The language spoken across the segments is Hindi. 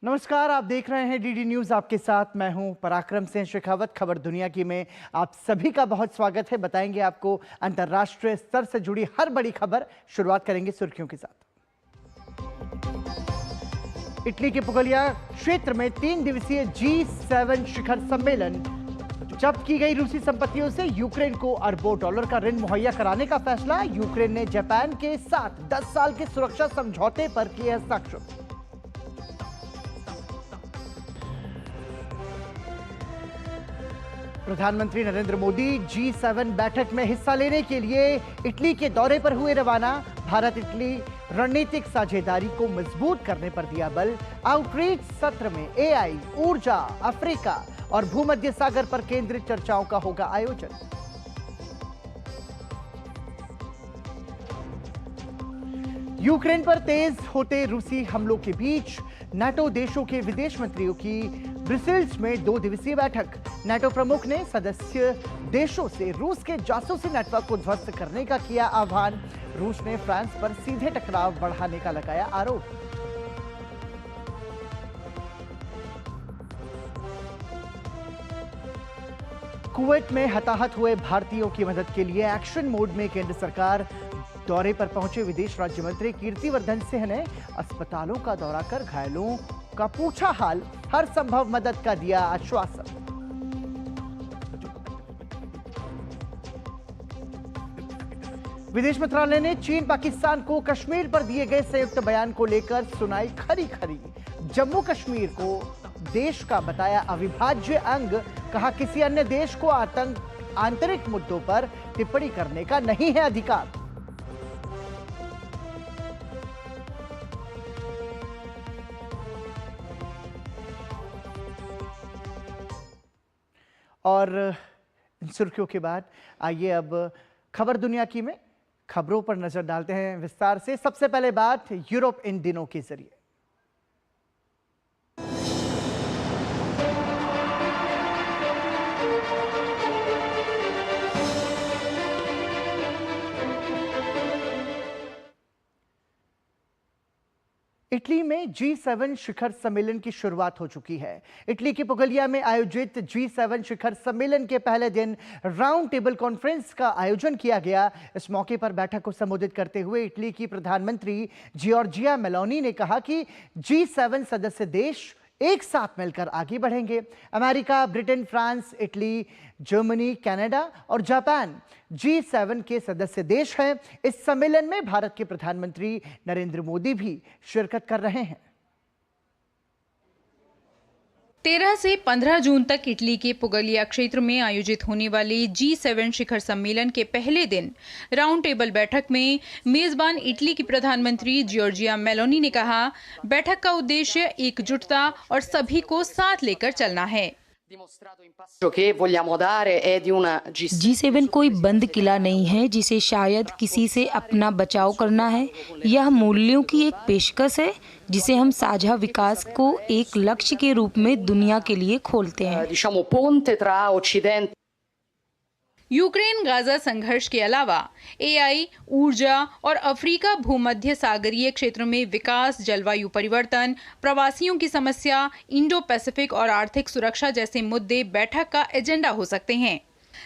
नमस्कार, आप देख रहे हैं डीडी न्यूज। आपके साथ मैं हूं पराक्रम सिंह शेखावत। खबर दुनिया की में आप सभी का बहुत स्वागत है। बताएंगे आपको अंतर्राष्ट्रीय स्तर से जुड़ी हर बड़ी खबर। शुरुआत करेंगे सुर्खियों के साथ। इटली के पुगलिया क्षेत्र में 3 दिवसीय G7 शिखर सम्मेलन। जब्त की गई रूसी संपत्तियों से यूक्रेन को अरबों डॉलर का ऋण मुहैया कराने का फैसला। यूक्रेन ने जापान के साथ 10 साल के सुरक्षा समझौते पर किए हस्ताक्षर। प्रधानमंत्री नरेंद्र मोदी G7 बैठक में हिस्सा लेने के लिए इटली के दौरे पर हुए रवाना। भारत इटली रणनीतिक साझेदारी को मजबूत करने पर दिया बल। आउटरीच सत्र में AI, ऊर्जा, अफ्रीका और भूमध्य सागर पर केंद्रित चर्चाओं का होगा आयोजन। यूक्रेन पर तेज होते रूसी हमलों के बीच नाटो देशों के विदेश मंत्रियों की ब्रसेल्स में 2 दिवसीय बैठक। नाटो प्रमुख ने सदस्य देशों से रूस के जासूसी नेटवर्क को ध्वस्त करने का किया आह्वान। रूस ने फ्रांस पर सीधे टकराव बढ़ाने का लगाया आरोप। कुवैत में हताहत हुए भारतीयों की मदद के लिए एक्शन मोड में केंद्र सरकार। दौरे पर पहुंचे विदेश राज्य मंत्री कीर्तिवर्धन सिंह ने अस्पतालों का दौरा कर घायलों का पूछा हाल। हर संभव मदद का दिया आश्वासन। विदेश मंत्रालय ने चीन पाकिस्तान को कश्मीर पर दिए गए संयुक्त बयान को लेकर सुनाई खरी खरी। जम्मू कश्मीर को देश का बताया अविभाज्य अंग। कहा किसी अन्य देश को आंतरिक मुद्दों पर टिप्पणी करने का नहीं है अधिकार। और इन सुर्खियों के बाद आइए अब खबर दुनिया की में खबरों पर नजर डालते हैं विस्तार से। सबसे पहले बात यूरोप इन दिनों के जरिए। इटली में G7 शिखर सम्मेलन की शुरुआत हो चुकी है। इटली के पुगलिया में आयोजित G7 शिखर सम्मेलन के पहले दिन राउंड टेबल कॉन्फ्रेंस का आयोजन किया गया। इस मौके पर बैठक को संबोधित करते हुए इटली की प्रधानमंत्री जॉर्जिया मेलोनी ने कहा कि G7 सदस्य देश एक साथ मिलकर आगे बढ़ेंगे। America, Britain, France, Italy, Germany, Canada और जापान G7 के सदस्य देश हैं। इस सम्मेलन में भारत के प्रधानमंत्री नरेंद्र मोदी भी शिरकत कर रहे हैं। 13 से 15 जून तक इटली के पुगलिया क्षेत्र में आयोजित होने वाले G7 शिखर सम्मेलन के पहले दिन राउंड टेबल बैठक में मेजबान इटली की प्रधानमंत्री जॉर्जिया मेलोनी ने कहा, बैठक का उद्देश्य एकजुटता और सभी को साथ लेकर चलना है। G7 कोई बंद किला नहीं है जिसे शायद किसी से अपना बचाव करना है। यह मूल्यों की एक पेशकश है जिसे हम साझा विकास को एक लक्ष्य के रूप में दुनिया के लिए खोलते हैं। यूक्रेन गाजा संघर्ष के अलावा AI, ऊर्जा और अफ्रीका भूमध्य सागरीय क्षेत्र में विकास, जलवायु परिवर्तन, प्रवासियों की समस्या, इंडो पैसिफिक और आर्थिक सुरक्षा जैसे मुद्दे बैठक का एजेंडा हो सकते हैं।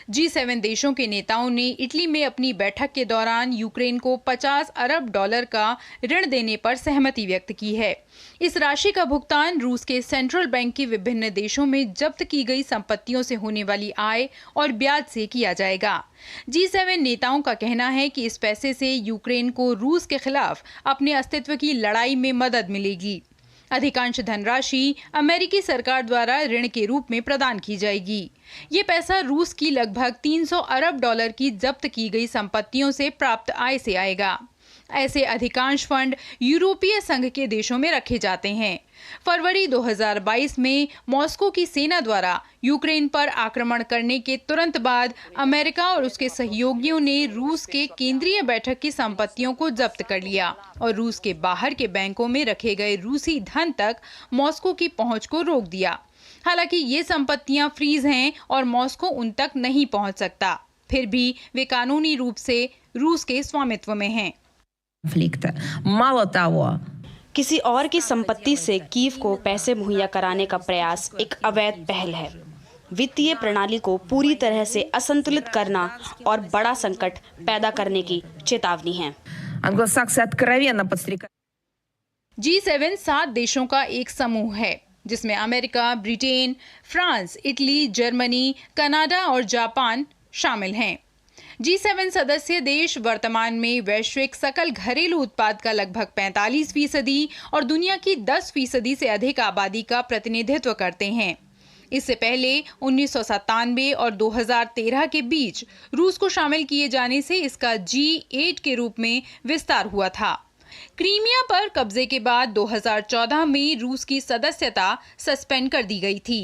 G7 देशों के नेताओं ने इटली में अपनी बैठक के दौरान यूक्रेन को 50 अरब डॉलर का ऋण देने पर सहमति व्यक्त की है। इस राशि का भुगतान रूस के सेंट्रल बैंक की विभिन्न देशों में जब्त की गई संपत्तियों से होने वाली आय और ब्याज से किया जाएगा। G7 नेताओं का कहना है कि इस पैसे से यूक्रेन को रूस के खिलाफ अपने अस्तित्व की लड़ाई में मदद मिलेगी। अधिकांश धनराशि अमेरिकी सरकार द्वारा ऋण के रूप में प्रदान की जाएगी। ये पैसा रूस की लगभग 300 अरब डॉलर की जब्त की गई संपत्तियों से प्राप्त आय से आएगा। ऐसे अधिकांश फंड यूरोपीय संघ के देशों में रखे जाते हैं। फरवरी 2022 में मॉस्को की सेना द्वारा यूक्रेन पर आक्रमण करने के तुरंत बाद अमेरिका और उसके सहयोगियों ने रूस के केंद्रीय बैठक की संपत्तियों को जब्त कर लिया और रूस के बाहर के बैंकों में रखे गए रूसी धन तक मॉस्को की पहुंच को रोक दिया। हालांकि ये संपत्तियां फ्रीज हैं और मॉस्को उन तक नहीं पहुंच सकता, फिर भी वे कानूनी रूप से रूस के स्वामित्व में हैं। Мало того, किसी और की संपत्ति से कीव को पैसे मुहैया कराने का प्रयास एक अवैध पहल है। वित्तीय प्रणाली को पूरी तरह से असंतुलित करना और बड़ा संकट पैदा करने की चेतावनी है। G7 7 देशों का एक समूह है जिसमें America, Britain, France, Italy, Germany, Canada और जापान शामिल हैं। G7 सदस्य देश वर्तमान में वैश्विक सकल घरेलू उत्पाद का लगभग 45% और दुनिया की 10% से अधिक आबादी का प्रतिनिधित्व करते हैं। इससे पहले 1997 और 2013 के बीच रूस को शामिल किए जाने से इसका G8 के रूप में विस्तार हुआ था। क्रीमिया पर कब्जे के बाद 2014 में रूस की सदस्यता सस्पेंड कर दी गई थी।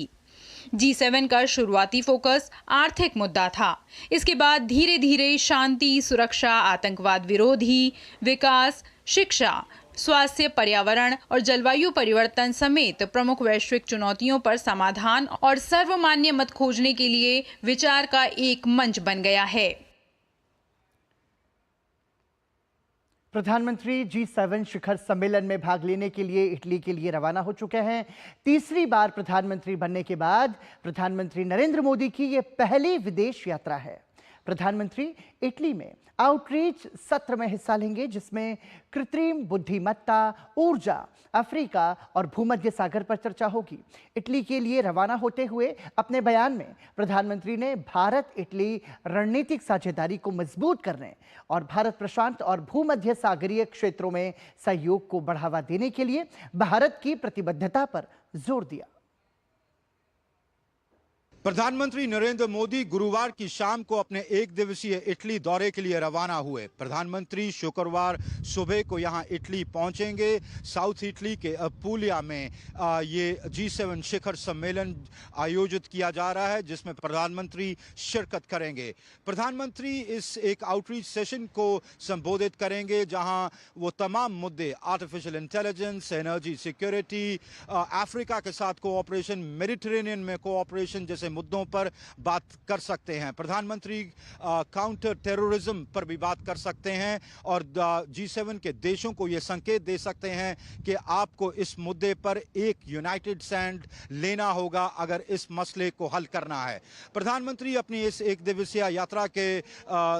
G7 का शुरुआती फोकस आर्थिक मुद्दा था। इसके बाद धीरे धीरे शांति, सुरक्षा, आतंकवाद विरोधी, विकास, शिक्षा, स्वास्थ्य, पर्यावरण और जलवायु परिवर्तन समेत प्रमुख वैश्विक चुनौतियों पर समाधान और सर्वमान्य मत खोजने के लिए विचार का एक मंच बन गया है। प्रधानमंत्री G7 शिखर सम्मेलन में भाग लेने के लिए इटली के लिए रवाना हो चुके हैं। तीसरी बार प्रधानमंत्री बनने के बाद प्रधानमंत्री नरेंद्र मोदी की यह पहली विदेश यात्रा है। प्रधानमंत्री इटली में आउटरीच सत्र में हिस्सा लेंगे जिसमें कृत्रिम बुद्धिमत्ता, ऊर्जा, अफ्रीका और भूमध्य सागर पर चर्चा होगी। इटली के लिए रवाना होते हुए अपने बयान में प्रधानमंत्री ने भारत इटली रणनीतिक साझेदारी को मजबूत करने और भारत प्रशांत और भूमध्य सागरीय क्षेत्रों में सहयोग को बढ़ावा देने के लिए भारत की प्रतिबद्धता पर जोर दिया। प्रधानमंत्री नरेंद्र मोदी गुरुवार की शाम को अपने एक दिवसीय इटली दौरे के लिए रवाना हुए। प्रधानमंत्री शुक्रवार सुबह को यहां इटली पहुंचेंगे। साउथ इटली के अपुलिया में ये G7 शिखर सम्मेलन आयोजित किया जा रहा है जिसमें प्रधानमंत्री शिरकत करेंगे। प्रधानमंत्री इस एक आउटरीच सेशन को संबोधित करेंगे जहां वो तमाम मुद्दे artificial intelligence, energy security, Africa के साथ कोऑपरेशन, मेडिटेरेनियन में कोऑपरेशन जैसे मुद्दों पर बात कर सकते हैं। प्रधानमंत्री काउंटर टेररिज्म पर भी बात कर सकते हैं और G7 के देशों को यह संकेत दे सकते हैं कि आपको इस मुद्दे पर एक यूनाइटेड स्टैंड लेना होगा अगर इस मसले को हल करना है। प्रधानमंत्री अपनी इस एक दिवसीय यात्रा के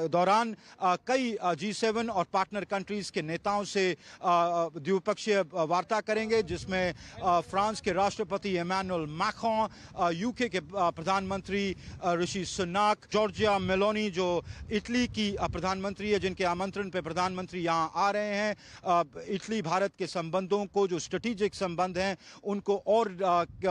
दौरान कई G7 और पार्टनर कंट्रीज के नेताओं से द्विपक्षीय वार्ता करेंगे जिसमें फ्रांस के राष्ट्रपति इमैनुअल मैक्रोन, यूके के प्रधानमंत्री ऋषि सुनाक, जॉर्जिया मेलोनी जो इटली की प्रधानमंत्री है जिनके आमंत्रण पर प्रधानमंत्री यहां आ रहे हैं। इटली भारत के संबंधों को जो स्ट्रेटेजिक संबंध हैं उनको और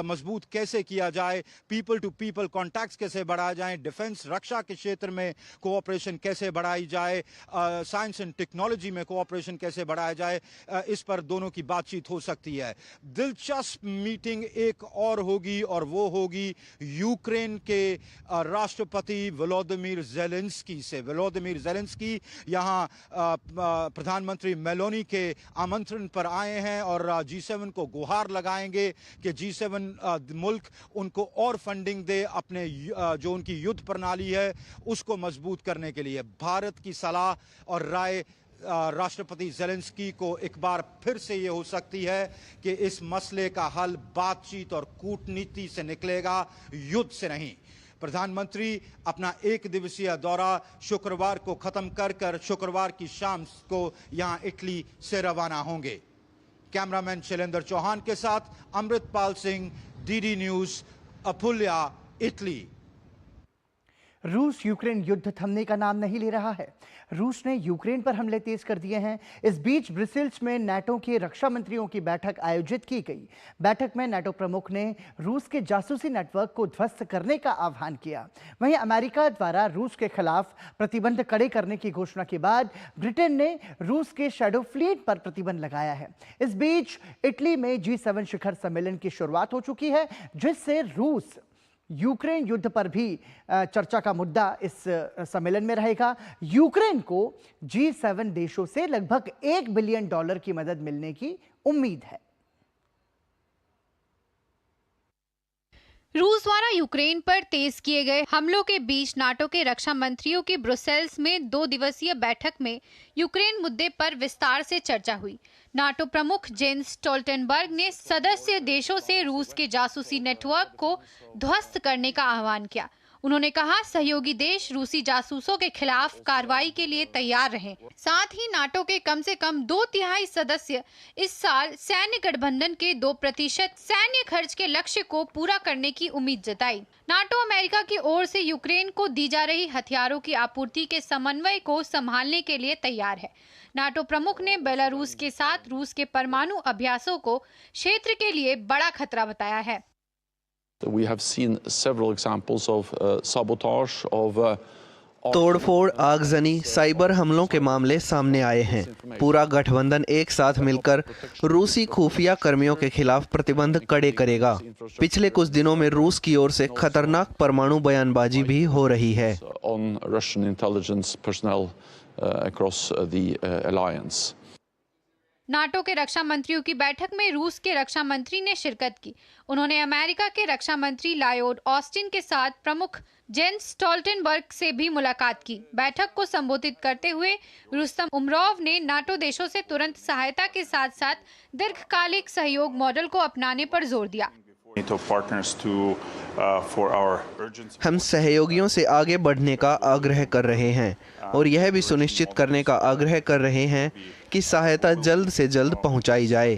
मजबूत कैसे किया जाए, पीपल टू पीपल कॉन्टैक्ट्स कैसे बढ़ाए जाएं, डिफेंस रक्षा के क्षेत्र में कोऑपरेशन कैसे बढ़ाई जाए, साइंस एंड टेक्नोलॉजी में कोऑपरेशन कैसे बढ़ाया जाए, इस पर दोनों की बातचीत हो सकती है। दिलचस्प मीटिंग एक और होगी और वो होगी यूक्रेन के राष्ट्रपति वोलोदिमीर ज़ेलेंस्की से। वोलोदिमीर ज़ेलेंस्की यहां प्रधानमंत्री मेलोनी के आमंत्रण पर आए हैं और G7 को गुहार लगाएंगे कि G7 मुल्क उनको और फंडिंग दे अपने जो उनकी युद्ध प्रणाली है उसको मजबूत करने के लिए। भारत की सलाह और राय राष्ट्रपति ज़ेलेंस्की को एक बार फिर से ये हो सकती है कि इस मसले का हल बातचीत और कूटनीति से निकलेगा, युद्ध से नहीं। प्रधानमंत्री अपना एक दिवसीय दौरा शुक्रवार को खत्म कर शुक्रवार की शाम को यहां इटली से रवाना होंगे। कैमरामैन शैलेंद्र चौहान के साथ Amritpal Singh, DD news, Apulia, Italy. रूस यूक्रेन युद्ध थमने का नाम नहीं ले रहा है। रूस ने यूक्रेन पर हमले तेज कर दिए हैं। इस बीच ब्रसेल्स में नाटो के रक्षा मंत्रियों की बैठक आयोजित की गई। बैठक में नाटो प्रमुख ने रूस के जासूसी नेटवर्क को ध्वस्त करने का आह्वान किया। वहीं अमेरिका द्वारा रूस के खिलाफ प्रतिबंध कड़े करने की घोषणा के बाद ब्रिटेन ने रूस के शैडो फ्लीट पर प्रतिबंध लगाया है। इस बीच इटली में G7 शिखर सम्मेलन की शुरुआत हो चुकी है जिससे रूस यूक्रेन युद्ध पर भी चर्चा का मुद्दा इस सम्मेलन में रहेगा। यूक्रेन को G7 देशों से लगभग $1 बिलियन की मदद मिलने की उम्मीद है। रूस द्वारा यूक्रेन पर तेज किए गए हमलों के बीच नाटो के रक्षा मंत्रियों की ब्रुसेल्स में 2 दिवसीय बैठक में यूक्रेन मुद्दे पर विस्तार से चर्चा हुई। नाटो प्रमुख जेन्स स्टोल्टेनबर्ग ने सदस्य देशों से रूस के जासूसी नेटवर्क को ध्वस्त करने का आह्वान किया। उन्होंने कहा, सहयोगी देश रूसी जासूसों के खिलाफ कार्रवाई के लिए तैयार रहें। साथ ही नाटो के कम से कम 2/3 सदस्य इस साल सैन्य गठबंधन के 2% सैन्य खर्च के लक्ष्य को पूरा करने की उम्मीद जताई। नाटो अमेरिका की ओर से यूक्रेन को दी जा रही हथियारों की आपूर्ति के समन्वय को संभालने के लिए तैयार है। नाटो प्रमुख ने बेलारूस के साथ रूस के परमाणु अभ्यासों को क्षेत्र के लिए बड़ा खतरा बताया है। We have seen several examples of sabotage of तोड़फोड़, आगजनी, साइबर हमलों के मामले सामने आए हैं। पूरा गठबंधन एक साथ मिलकर रूसी खुफिया कर्मियों के खिलाफ प्रतिबंध कड़े करेगा। पिछले कुछ दिनों में रूस की ओर से खतरनाक परमाणु बयानबाजी भी हो रही है। on Russian intelligence personnel across the alliance. NATO के रक्षा मंत्रियों की बैठक में रूस के रक्षा मंत्री ने शिरकत की। उन्होंने अमेरिका के रक्षा मंत्री लॉयड ऑस्टिन के साथ प्रमुख जेन्स स्टोल्टेनबर्ग से भी मुलाकात की। बैठक को संबोधित करते हुए रुस्तम उमरोव ने नाटो देशों से तुरंत सहायता के साथ साथ दीर्घकालिक सहयोग मॉडल को अपनाने पर जोर दिया। हम सहयोगियों से आगे बढ़ने का आग्रह कर रहे हैं और यह भी सुनिश्चित करने का आग्रह कर रहे हैं कि सहायता जल्द से जल्द पहुंचाई जाए।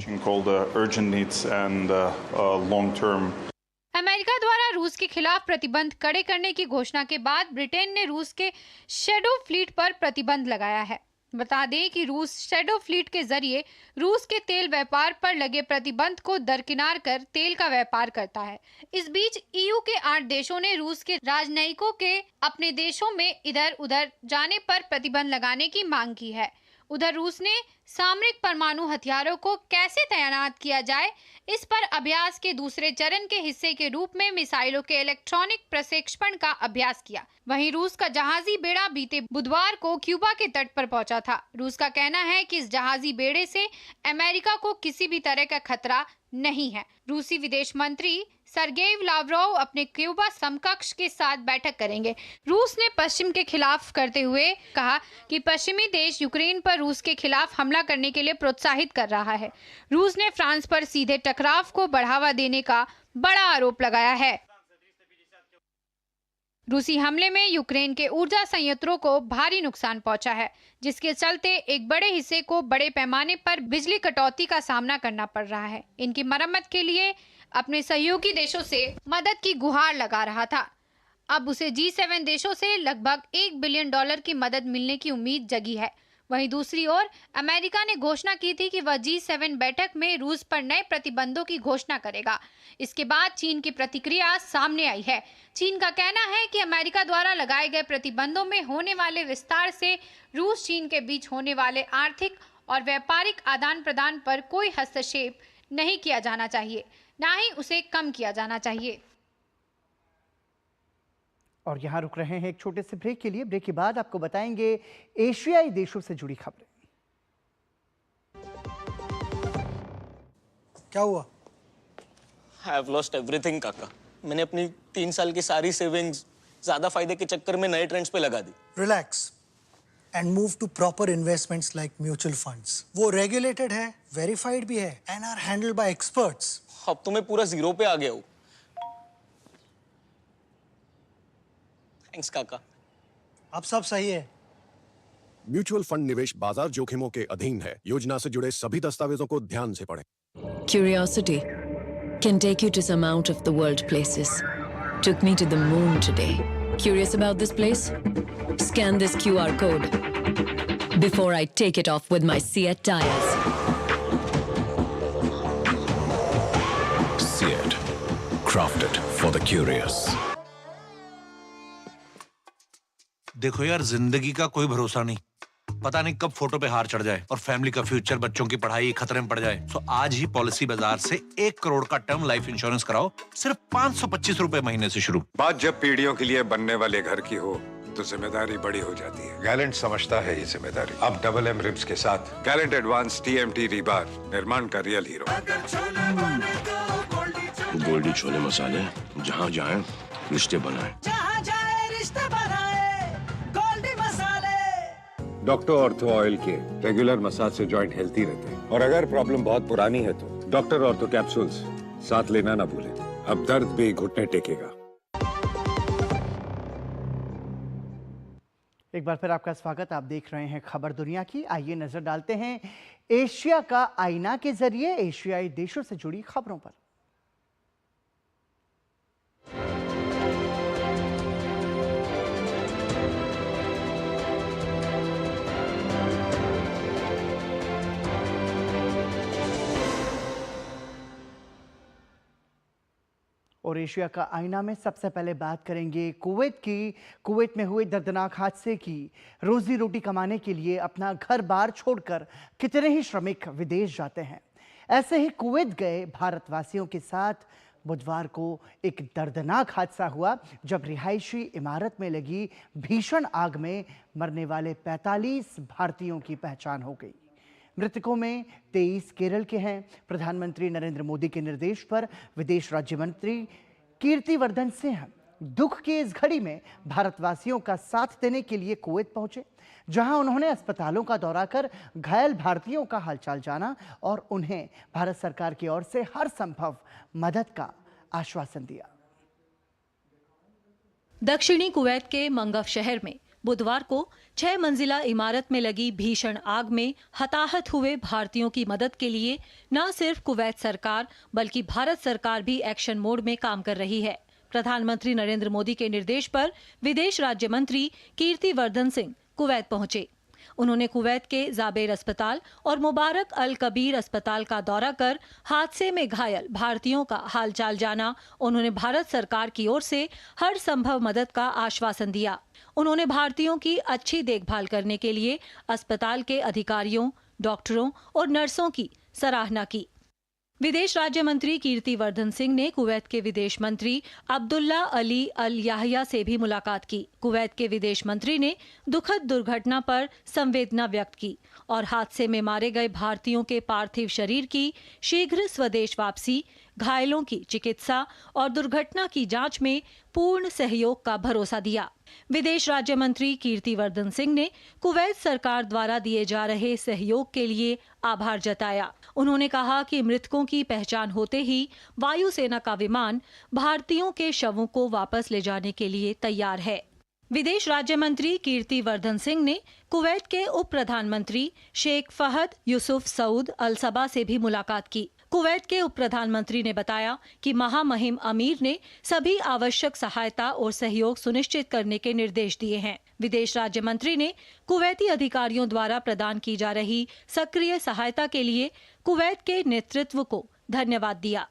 अमेरिका द्वारा रूस के खिलाफ प्रतिबंध कड़े करने की घोषणा के बाद ब्रिटेन ने रूस के शैडो फ्लीट पर प्रतिबंध लगाया है। बता दें कि रूस शैडो फ्लीट के जरिए रूस के तेल व्यापार पर लगे प्रतिबंध को दरकिनार कर तेल का व्यापार करता है। इस बीच ईयू के 8 देशों ने रूस के राजनयिकों के अपने देशों में इधर उधर जाने पर प्रतिबंध लगाने की मांग की है। उधर रूस ने सामरिक परमाणु हथियारों को कैसे तैनात किया जाए, इस पर अभ्यास के दूसरे चरण के हिस्से के रूप में मिसाइलों के इलेक्ट्रॉनिक प्रक्षेपण का अभ्यास किया। वहीं रूस का जहाजी बेड़ा बीते बुधवार को क्यूबा के तट पर पहुंचा था। रूस का कहना है कि इस जहाजी बेड़े से अमेरिका को किसी भी तरह का खतरा नहीं है। रूसी विदेश मंत्री सर्गेई लावरोव अपने क्यूबा समकक्ष के साथ बैठक करेंगे। रूस ने पश्चिम के खिलाफ करते हुए कहा कि पश्चिमी देश यूक्रेन पर रूस के खिलाफ हमला करने के लिए प्रोत्साहित कर रहा है। रूस ने फ्रांस पर सीधे टकराव को बढ़ावा देने का बड़ा आरोप लगाया है। रूसी हमले में यूक्रेन के ऊर्जा संयंत्रों को भारी नुकसान पहुंचा है, जिसके चलते एक बड़े हिस्से को बड़े पैमाने पर बिजली कटौती का सामना करना पड़ रहा है। इनकी मरम्मत के लिए अपने सहयोगी देशों से मदद की गुहार लगा रहा था। अब उसे G7 देशों से लगभग $1 बिलियन की मदद मिलने की उम्मीद जगी है। वहीं दूसरी ओर अमेरिका ने घोषणा की थी कि वह G7 बैठक में रूस पर नए प्रतिबंधों की घोषणा करेगा। इसके बाद चीन की प्रतिक्रिया सामने आई है। चीन का कहना है कि अमेरिका द्वारा लगाए गए प्रतिबंधों में होने वाले विस्तार से रूस चीन के बीच होने वाले आर्थिक और व्यापारिक आदान प्रदान पर कोई हस्तक्षेप नहीं किया जाना चाहिए, ना ही उसे कम किया जाना चाहिए। और यहाँ रुक रहे हैं एक छोटे से ब्रेक के लिए। ब्रेक के बाद आपको बताएंगे एशियाई देशों से जुड़ी खबरें। क्या हुआ? I have lost everything काका। मैंने अपनी 3 साल की सारी सेविंग्स ज्यादा फायदे के चक्कर में नए ट्रेंड्स पे लगा दी। Relax and move to proper investments like mutual funds. वो रेगुलेटेड है, वेरीफाइड भी है and are handled by experts. अब तो मैं पूरा जीरो पे आ गया हूँ। थैंक्स काका। अब सब सही है। म्यूचुअल फंड निवेश बाजार जोखिमों के अधीन है। योजना से जुड़े सभी दस्तावेजों को ध्यान से पढ़ें। Curiosity can take you to some out of the world places. Took me to the moon today. Curious about this place? Scan this QR code before I take it off with my Seat tires. Seat, crafted for the curious. देखो यार, जिंदगी का कोई भरोसा नहीं। पता नहीं कब फोटो पे हार चढ़ जाए और फैमिली का फ्यूचर, बच्चों की पढ़ाई खतरे में पड़ जाए। तो आज ही पॉलिसी बाजार से 1 करोड़ का टर्म लाइफ इंश्योरेंस कराओ, सिर्फ 525 रुपए महीने से शुरू। बात जब पीढ़ियों के लिए बनने वाले घर की हो तो जिम्मेदारी बड़ी हो जाती है। गैलेंट समझता है ये जिम्मेदारी। अब डबल M रिब्स के साथ गैलेंट एडवांस TMT रीबार, निर्माण का रियल हीरो। गोल्डी छोले मसाले जहाँ जाए रिश्ते बनाए। जहाँ जाए रिश्ते बनाए, गोल्डी मसाले। डॉक्टर ऑर्थो ऑयल के रेगुलर मसाज से जॉइंट हेल्थी रहते हैं। और अगर प्रॉब्लम बहुत पुरानी है तो डॉक्टर ऑर्थो कैप्सूल्स साथ लेना ना भूलें। अब दर्द भी घुटने टेकेगा। एक बार फिर आपका स्वागत। आप देख रहे हैं खबर दुनिया की। आइए नजर डालते हैं एशिया का आईना के जरिए एशियाई देशों से जुड़ी खबरों पर। और एशिया का आईना में सबसे पहले बात करेंगे कुवैत की। कुवैत में हुए दर्दनाक हादसे की। रोजी रोटी कमाने के लिए अपना घर बार छोड़कर कितने ही श्रमिक विदेश जाते हैं। ऐसे ही कुवैत गए भारतवासियों के साथ बुधवार को एक दर्दनाक हादसा हुआ, जब रिहायशी इमारत में लगी भीषण आग में मरने वाले 45 भारतीयों की पहचान हो गई। मृतकों में 23 केरल के हैं। प्रधानमंत्री नरेंद्र मोदी के निर्देश पर विदेश राज्य मंत्री कीर्तिवर्धन सिंह दुख की इस घड़ी में भारतवासियों का साथ देने के लिए कुवैत पहुंचे, जहां उन्होंने अस्पतालों का दौरा कर घायल भारतीयों का हालचाल जाना और उन्हें भारत सरकार की ओर से हर संभव मदद का आश्वासन दिया। दक्षिणी कुवैत के मंगफ शहर में बुधवार को 6 मंजिला इमारत में लगी भीषण आग में हताहत हुए भारतीयों की मदद के लिए न सिर्फ कुवैत सरकार बल्कि भारत सरकार भी एक्शन मोड में काम कर रही है। प्रधानमंत्री नरेंद्र मोदी के निर्देश पर विदेश राज्य मंत्री कीर्तिवर्धन सिंह कुवैत पहुंचे। उन्होंने कुवैत के जाबेर अस्पताल और मुबारक अल कबीर अस्पताल का दौरा कर हादसे में घायल भारतीयों का हालचाल जाना। उन्होंने भारत सरकार की ओर से हर संभव मदद का आश्वासन दिया। उन्होंने भारतीयों की अच्छी देखभाल करने के लिए अस्पताल के अधिकारियों, डॉक्टरों और नर्सों की सराहना की। विदेश राज्य मंत्री कीर्तिवर्धन सिंह ने कुवैत के विदेश मंत्री अब्दुल्ला अली अल याहिया से भी मुलाकात की। कुवैत के विदेश मंत्री ने दुखद दुर्घटना पर संवेदना व्यक्त की और हादसे में मारे गए भारतीयों के पार्थिव शरीर की शीघ्र स्वदेश वापसी, घायलों की चिकित्सा और दुर्घटना की जांच में पूर्ण सहयोग का भरोसा दिया। विदेश राज्य मंत्री कीर्तिवर्धन सिंह ने कुवैत सरकार द्वारा दिए जा रहे सहयोग के लिए आभार जताया। उन्होंने कहा कि मृतकों की पहचान होते ही वायुसेना का विमान भारतीयों के शवों को वापस ले जाने के लिए तैयार है। विदेश राज्य मंत्री कीर्तिवर्धन सिंह ने कुवैत के उप प्रधानमंत्री शेख फहद यूसुफ सऊद अल सबा से भी मुलाकात की। कुवैत के उप प्रधानमंत्री ने बताया कि महामहिम अमीर ने सभी आवश्यक सहायता और सहयोग सुनिश्चित करने के निर्देश दिए हैं। विदेश राज्य मंत्री ने कुवैती अधिकारियों द्वारा प्रदान की जा रही सक्रिय सहायता के लिए कुवैत के नेतृत्व को धन्यवाद दिया।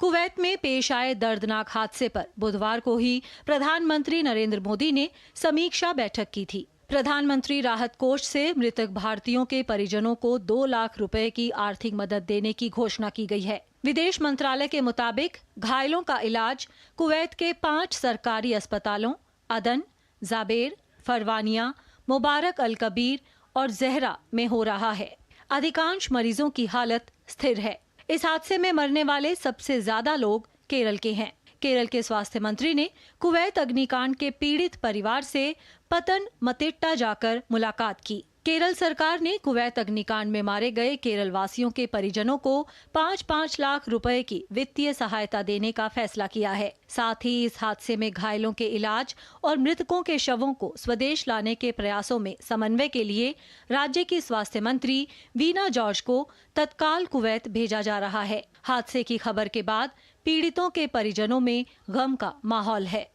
कुवैत में पेश आए दर्दनाक हादसे पर बुधवार को ही प्रधानमंत्री नरेंद्र मोदी ने समीक्षा बैठक की थी। प्रधानमंत्री राहत कोष से मृतक भारतीयों के परिजनों को 2 लाख रुपए की आर्थिक मदद देने की घोषणा की गई है। विदेश मंत्रालय के मुताबिक घायलों का इलाज कुवैत के 5 सरकारी अस्पतालों अदन, जाबेर, फरवानिया, मुबारक अल कबीर और जहरा में हो रहा है। अधिकांश मरीजों की हालत स्थिर है। इस हादसे में मरने वाले सबसे ज्यादा लोग केरल के हैं। केरल के स्वास्थ्य मंत्री ने कुवैत अग्निकांड के पीड़ित परिवार से पतन मतिट्टा जाकर मुलाकात की। केरल सरकार ने कुवैत अग्निकांड में मारे गए केरल वासियों के परिजनों को 5-5 लाख रुपए की वित्तीय सहायता देने का फैसला किया है। साथ ही इस हादसे में घायलों के इलाज और मृतकों के शवों को स्वदेश लाने के प्रयासों में समन्वय के लिए राज्य की स्वास्थ्य मंत्री वीना जॉर्ज को तत्काल कुवैत भेजा जा रहा है। हादसे की खबर के बाद पीड़ितों के परिजनों में गम का माहौल है।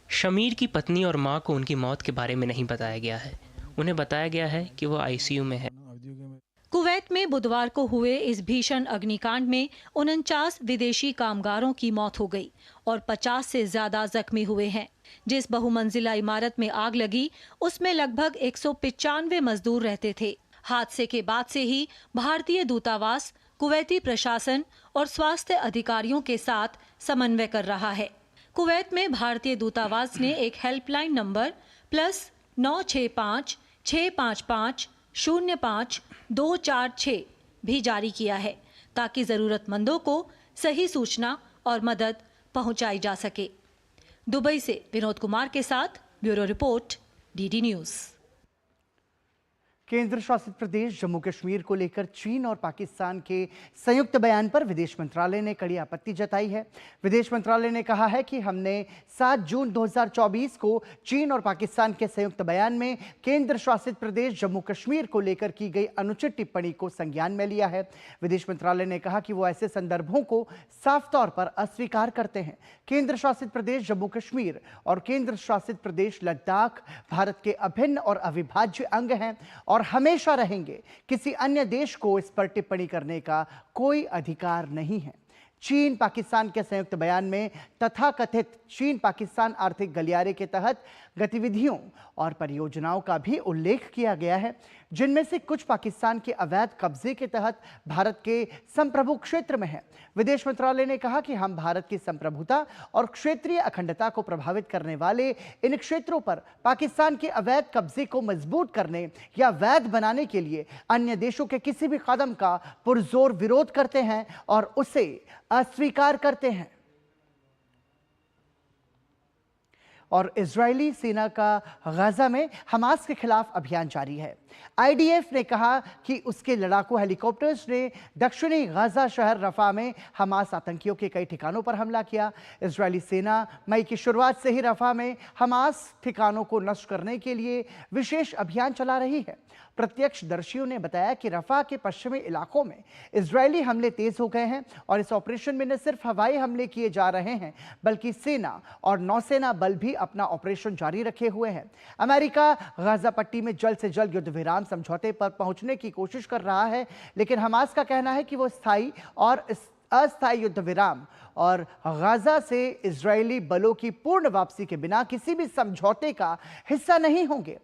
शमीर की पत्नी और मां को उनकी मौत के बारे में नहीं बताया गया है। उन्हें बताया गया है कि वो आईसीयू में है। कुवैत में बुधवार को हुए इस भीषण अग्निकांड में 49 विदेशी कामगारों की मौत हो गई और 50 से ज्यादा जख्मी हुए हैं। जिस बहुमंजिला इमारत में आग लगी उसमें लगभग 195 मजदूर रहते थे। हादसे के बाद से ही भारतीय दूतावास कुवैती प्रशासन और स्वास्थ्य अधिकारियों के साथ समन्वय कर रहा है। कुवैत में भारतीय दूतावास ने एक हेल्पलाइन नंबर +965 655 05 246 भी जारी किया है ताकि जरूरतमंदों को सही सूचना और मदद पहुंचाई जा सके। दुबई से विनोद कुमार के साथ ब्यूरो रिपोर्ट, डीडी न्यूज़। केंद्र शासित प्रदेश जम्मू कश्मीर को लेकर चीन और पाकिस्तान के संयुक्त बयान पर विदेश मंत्रालय ने कड़ी आपत्ति जताई है। विदेश मंत्रालय ने कहा है कि हमने 7 जून 2024 को चीन और पाकिस्तान के संयुक्त बयान में केंद्र शासित प्रदेश जम्मू कश्मीर को लेकर की गई अनुचित टिप्पणी को संज्ञान में लिया है। विदेश मंत्रालय ने कहा कि वो ऐसे संदर्भों को साफ तौर पर अस्वीकार करते हैं। केंद्र शासित प्रदेश जम्मू कश्मीर और केंद्र शासित प्रदेश लद्दाख भारत के अभिन्न और अविभाज्य अंग हैं और हमेशा रहेंगे। किसी अन्य देश को इस पर टिप्पणी करने का कोई अधिकार नहीं है। चीन पाकिस्तान के संयुक्त बयान में तथाकथित चीन पाकिस्तान आर्थिक गलियारे के तहत गतिविधियों और परियोजनाओं का भी उल्लेख किया गया है, जिनमें से कुछ पाकिस्तान के अवैध कब्जे के तहत भारत के संप्रभु क्षेत्र में है। विदेश मंत्रालय ने कहा कि हम भारत की संप्रभुता और क्षेत्रीय अखंडता को प्रभावित करने वाले इन क्षेत्रों पर पाकिस्तान के अवैध कब्जे को मजबूत करने या वैध बनाने के लिए अन्य देशों के किसी भी कदम का पुरजोर विरोध करते हैं और उसे अस्वीकार करते हैं। और इजरायली सेना का गाजा में हमास के खिलाफ अभियान जारी है। आईडीएफ ने कहा कि उसके लड़ाकू हेलीकॉप्टर्स ने दक्षिणी गाजा शहर रफा में हमास आतंकियों के कई ठिकानों पर हमला किया। इजरायली सेना मई की शुरुआत से ही रफा में हमास ठिकानों को नष्ट करने के लिए विशेष अभियान चला रही है। प्रत्यक्षदर्शियों ने बताया कि रफा के पश्चिमी इलाकों में इजरायली हमले तेज हो गए हैं और इस ऑपरेशन में न सिर्फ हवाई हमले किए जा रहे हैं बल्कि सेना और नौसेना बल भी अपना ऑपरेशन जारी रखे हुए हैं। अमेरिका गाजा पट्टी में जल्द से जल्द युद्ध विराम समझौते पर पहुंचने की कोशिश कर रहा है, लेकिन हमास का कहना है कि वो स्थायी और अस्थायी युद्ध विराम और गाजा से इजरायली बलों की पूर्ण वापसी के बिना किसी भी समझौते का हिस्सा नहीं होंगे।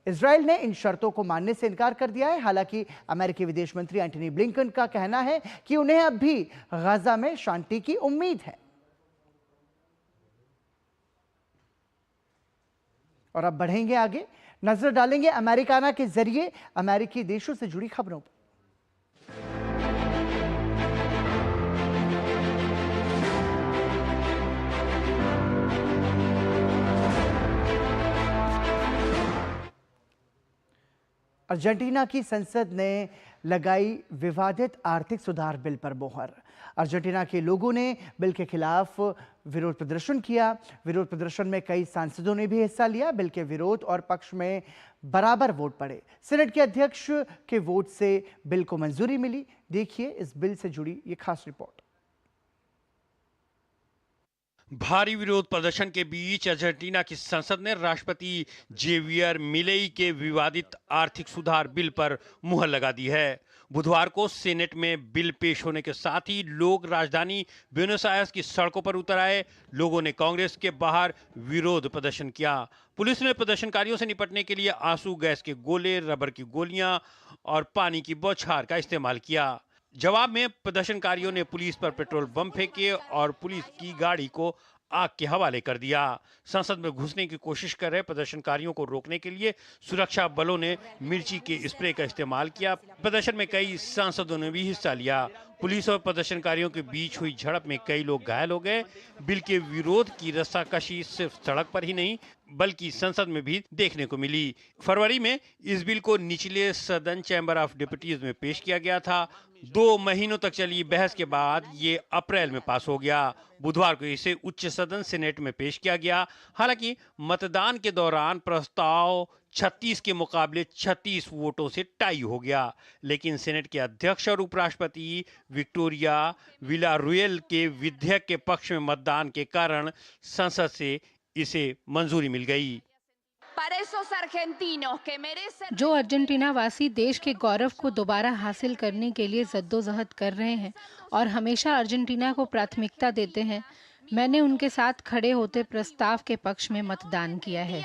इजराइल ने इन शर्तों को मानने से इनकार कर दिया है। हालांकि अमेरिकी विदेश मंत्री एंटनी ब्लिंकन का कहना है कि उन्हें अब भी गाजा में शांति की उम्मीद है। और अब बढ़ेंगे आगे, नजर डालेंगे अमेरिकाना के जरिए अमेरिकी देशों से जुड़ी खबरों पर। अर्जेंटीना की संसद ने लगाई विवादित आर्थिक सुधार बिल पर मोहर। अर्जेंटीना के लोगों ने बिल के खिलाफ विरोध प्रदर्शन किया। विरोध प्रदर्शन में कई सांसदों ने भी हिस्सा लिया। बिल के विरोध और पक्ष में बराबर वोट पड़े। सेनेट के अध्यक्ष के वोट से बिल को मंजूरी मिली। देखिए इस बिल से जुड़ी ये खास रिपोर्ट। भारी विरोध प्रदर्शन के बीच अर्जेंटीना की संसद ने राष्ट्रपति जेवियर मिलेई के विवादित आर्थिक सुधार बिल पर मुहर लगा दी है। बुधवार को सेनेट में बिल पेश होने के साथ ही लोग राजधानी ब्यूनस आयर्स की सड़कों पर उतर आए। लोगों ने कांग्रेस के बाहर विरोध प्रदर्शन किया। पुलिस ने प्रदर्शनकारियों से निपटने के लिए आंसू गैस के गोले, रबर की गोलियां और पानी की बौछार का इस्तेमाल किया। जवाब में प्रदर्शनकारियों ने पुलिस पर पेट्रोल बम फेंके और पुलिस की गाड़ी को आग के हवाले कर दिया। संसद में घुसने की कोशिश कर रहे प्रदर्शनकारियों को रोकने के लिए सुरक्षा बलों ने मिर्ची के स्प्रे का इस्तेमाल किया। प्रदर्शन में कई सांसदों ने भी हिस्सा लिया। पुलिस और प्रदर्शनकारियों के बीच हुई झड़प में कई लोग घायल हो गए। बिल के विरोध की रस्साकशी सिर्फ सड़क पर ही नहीं बल्कि संसद में भी देखने को मिली। फरवरी में इस बिल को निचले सदन चैम्बर ऑफ डिप्यूटीज में पेश किया गया था। 2 महीनों तक चली बहस के बाद ये अप्रैल में पास हो गया। बुधवार को इसे उच्च सदन सेनेट में पेश किया गया। हालांकि मतदान के दौरान प्रस्ताव 36 के मुकाबले 36 वोटों से टाई हो गया, लेकिन सेनेट के अध्यक्ष और उपराष्ट्रपति विक्टोरिया विलारुएल के विधेयक के पक्ष में मतदान के कारण संसद से इसे मंजूरी मिल गई। जो अर्जेंटीना वासी देश के गौरव को दोबारा हासिल करने के लिए जद्दोजहद कर रहे हैं और हमेशा अर्जेंटीना को प्राथमिकता देते हैं, मैंने उनके साथ खड़े होते प्रस्ताव के पक्ष में मतदान किया है।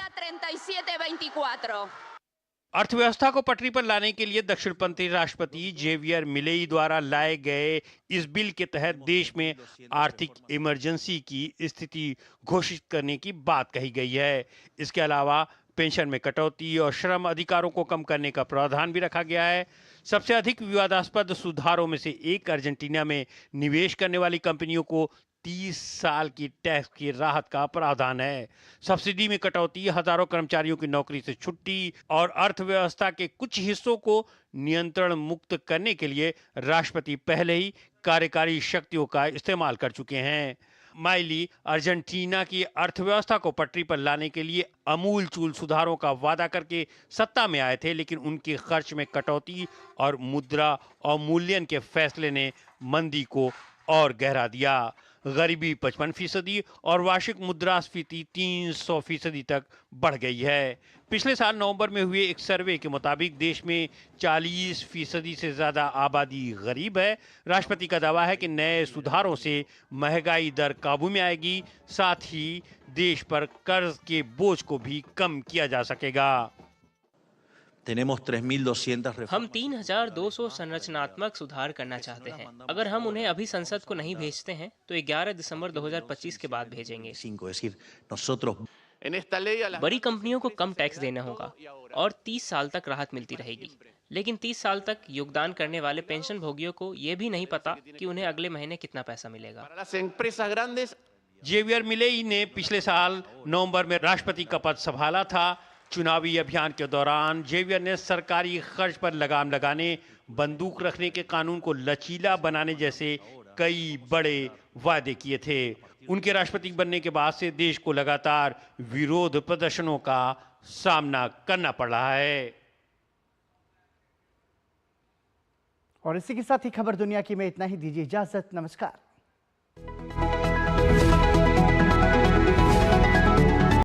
अर्थव्यवस्था को पटरी पर लाने के लिए दक्षिणपंथी राष्ट्रपति जेवियर मिलेई द्वारा लाए गए इस बिल के तहत देश में आर्थिक इमरजेंसी की स्थिति घोषित करने की बात कही गई है। इसके अलावा पेंशन में कटौती और श्रम अधिकारों को कम करने का प्रावधान भी रखा गया है। सबसे अधिक विवादास्पद सुधारों में से एक अर्जेंटीना में निवेश करने वाली कंपनियों को 30 साल की टैक्स की राहत का प्रावधान है। सब्सिडी में कटौती, हजारों कर्मचारियों की नौकरी से छुट्टी और अर्थव्यवस्था के कुछ हिस्सों को नियंत्रण मुक्त करने के लिए राष्ट्रपति पहले ही कार्यकारी शक्तियों का इस्तेमाल कर चुके हैं। माइली अर्जेंटीना की अर्थव्यवस्था को पटरी पर लाने के लिए अमूलचूल सुधारों का वादा करके सत्ता में आए थे, लेकिन उनके खर्च में कटौती और मुद्रा अवमूल्यन के फैसले ने मंदी को और गहरा दिया। गरीबी 55% और वार्षिक मुद्रास्फीति 300% तक बढ़ गई है। पिछले साल नवंबर में हुए एक सर्वे के मुताबिक देश में 40% से ज्यादा आबादी गरीब है। राष्ट्रपति का दावा है कि नए सुधारों से महंगाई दर काबू में आएगी, साथ ही देश पर कर्ज के बोझ को भी कम किया जा सकेगा। हम 3,200 संरचनात्मक सुधार करना चाहते हैं। अगर हम उन्हें अभी संसद को नहीं भेजते हैं तो 11 दिसंबर 2025 के बाद भेजेंगे। बड़ी कंपनियों को कम टैक्स देना होगा और 30 साल तक राहत मिलती रहेगी, लेकिन 30 साल तक योगदान करने वाले पेंशन भोगियों को ये भी नहीं पता कि उन्हें अगले महीने कितना पैसा मिलेगा। जेवियर मिलेई ने पिछले साल नवंबर में राष्ट्रपति का पद संभाला था। चुनावी अभियान के दौरान जेवियर ने सरकारी खर्च पर लगाम लगाने, बंदूक रखने के कानून को लचीला बनाने जैसे कई बड़े वादे किए थे। उनके राष्ट्रपति बनने के बाद से देश को लगातार विरोध प्रदर्शनों का सामना करना पड़ रहा है। और इसी के साथ ही खबर दुनिया की में इतना ही। दीजिए इजाजत। नमस्कार।